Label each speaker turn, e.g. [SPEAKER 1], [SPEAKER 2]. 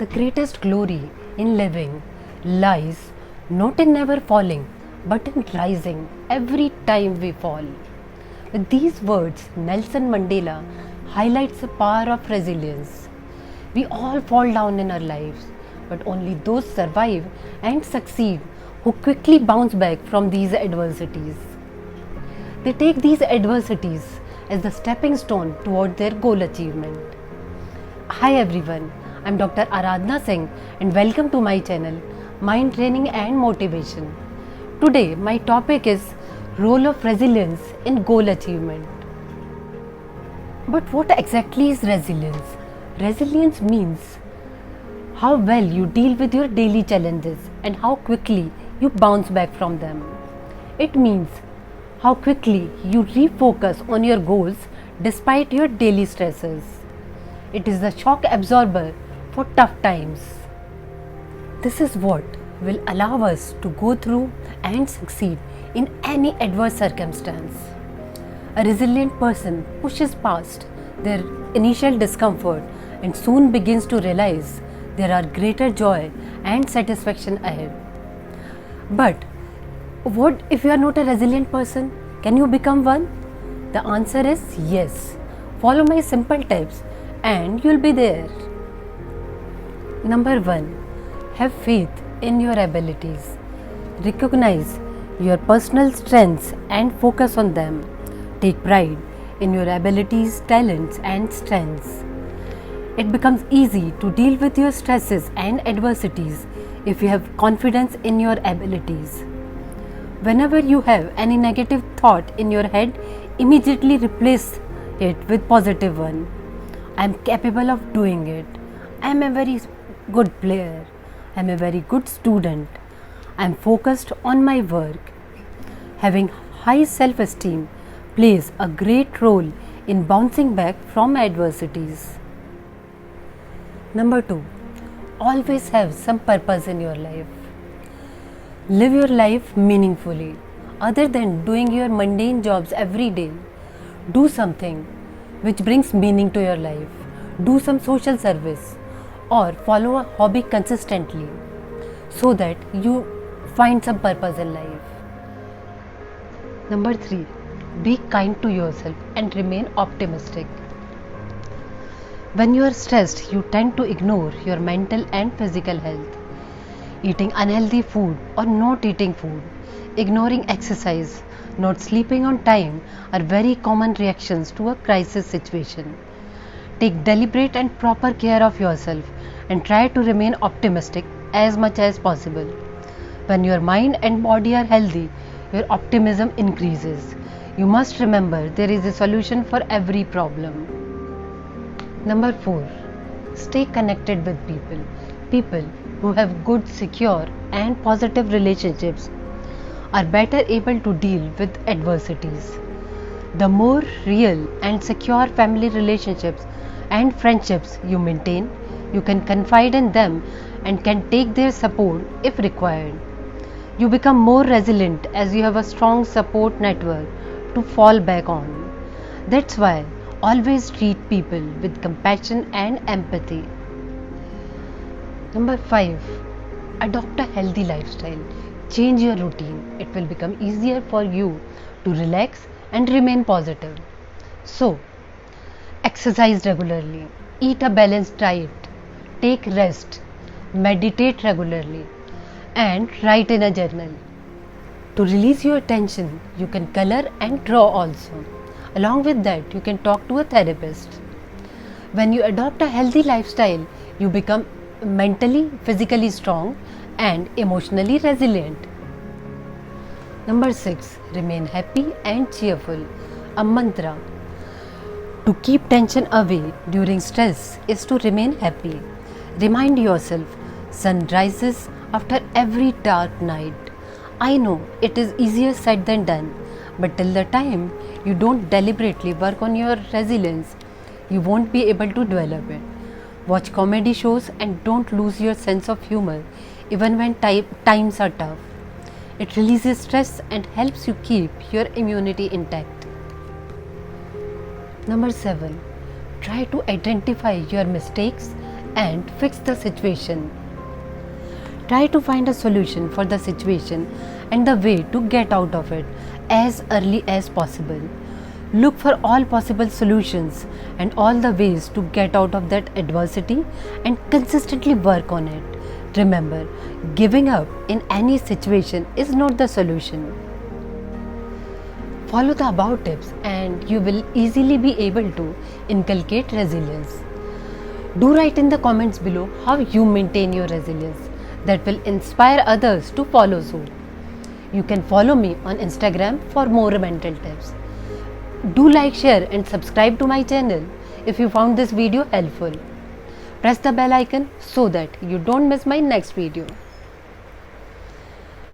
[SPEAKER 1] The greatest glory in living lies not in never falling, but in rising every time we fall. With these words, Nelson Mandela highlights the power of resilience. We all fall down in our lives, but only those survive and succeed who quickly bounce back from these adversities. They take these adversities as the stepping stone toward their goal achievement. Hi everyone, I'm Dr. Aradhna Singh and welcome to my channel Mind Training and Motivation. Today my topic is role of resilience in goal achievement. But what exactly is resilience? Resilience means how well you deal with your daily challenges and how quickly you bounce back from them. It means how quickly you refocus on your goals despite your daily stresses. It is the shock absorber for tough times. This is what will allow us to go through and succeed in any adverse circumstance. A resilient person pushes past their initial discomfort and soon begins to realize there are greater joy and satisfaction ahead. But what if you are not a resilient person? Can you become one? The answer is yes. Follow my simple tips and you'll be there. Number 1. Have faith in your abilities. Recognize your personal strengths and focus on them. Take pride in your abilities, talents, and strengths. It becomes easy to deal with your stresses and adversities if you have confidence in your abilities. Whenever you have any negative thought in your head, immediately replace it with positive one. I am capable of doing it. I am a very good player. I am a very good student. I am focused on my work. Having high self-esteem plays a great role in bouncing back from adversities. Number 2. Always have some purpose in your life. Live your life meaningfully. Other than doing your mundane jobs every day, do something which brings meaning to your life. Do some social service or follow a hobby consistently so that you find some purpose in life. Number 3. Be kind to yourself and remain optimistic. When you are stressed, you tend to ignore your mental and physical health. Eating unhealthy food or not eating food, ignoring exercise, not sleeping on time are very common reactions to a crisis situation. Take deliberate and proper care of yourself and try to remain optimistic as much as possible. When your mind and body are healthy, your optimism increases. You must remember there is a solution for every problem. Number 4. Stay connected with people. People who have good, secure and positive relationships are better able to deal with adversities. The more real and secure family relationships and friendships you maintain, you can confide in them and can take their support if required. You become more resilient as you have a strong support network to fall back on. That's why always treat people with compassion and empathy. Number 5. Adopt a healthy lifestyle. Change your routine. It will become easier for you to relax and remain positive. So, exercise regularly. Eat a balanced diet. Take rest. Meditate regularly. And write in a journal. To release your tension, you can color and draw also. Along with that, you can talk to a therapist. When you adopt a healthy lifestyle, you become mentally, physically strong and emotionally resilient. Number 6. Remain happy and cheerful. A mantra to keep tension away during stress is to remain happy. Remind yourself, sun rises after every dark night. I know it is easier said than done, but till the time you don't deliberately work on your resilience, you won't be able to develop it. Watch comedy shows and don't lose your sense of humor even when times are tough. It releases stress and helps you keep your immunity intact. Number 7. Try to identify your mistakes and fix the situation. Try to find a solution for the situation and the way to get out of it as early as possible. Look for all possible solutions and all the ways to get out of that adversity and consistently work on it. Remember, giving up in any situation is not the solution. Follow the above tips and you will easily be able to inculcate resilience. Do write in the comments below how you maintain your resilience. That will inspire others to follow suit. You can follow me on Instagram for more mental tips. Do like, share and subscribe to my channel if you found this video helpful. Press the bell icon so that you don't miss my next video.